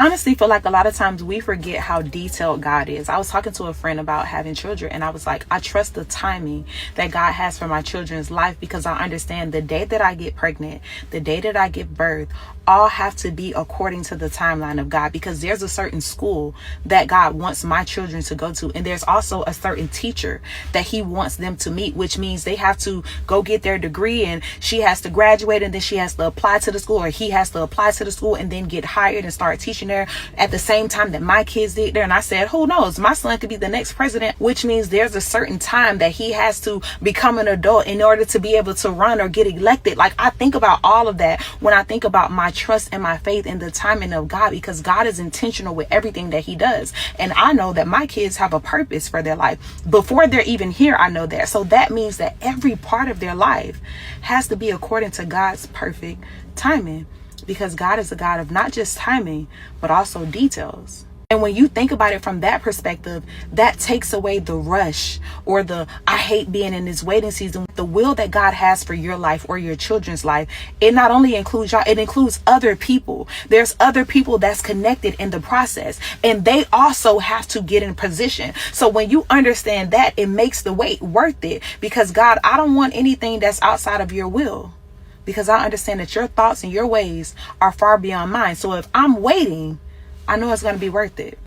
Honestly feel like a lot of times we forget how detailed God is. I was talking to a friend about having children, and I was like, I trust the timing that God has for my children's life, because I understand the day that I get pregnant, the day that I give birth, all have to be according to the timeline of God, because there's a certain school that God wants my children to go to, and there's also a certain teacher that he wants them to meet, which means they have to go get their degree, and she has to graduate, and then she has to apply to the school, or he has to apply to the school and then get hired and start teaching there at the same time that my kids did there. And I said, who knows, my son could be the next president, which means there's a certain time that he has to become an adult in order to be able to run or get elected. Like, I think about all of that when I think about my trust and my faith in the timing of God, because God is intentional with everything that he does. And I know that my kids have a purpose for their life before they're even here. I know that. So that means that every part of their life has to be according to God's perfect timing, because God is a God of not just timing, but also details. And when you think about it from that perspective, that takes away the rush or the I hate being in this waiting season. The will that God has for your life or your children's life, it not only includes y'all, it includes other people. There's other people that's connected in the process, and they also have to get in position. So when you understand that, it makes the wait worth it, because God, I don't want anything that's outside of your will, because I understand that your thoughts and your ways are far beyond mine. So if I'm waiting, I know it's going to be worth it.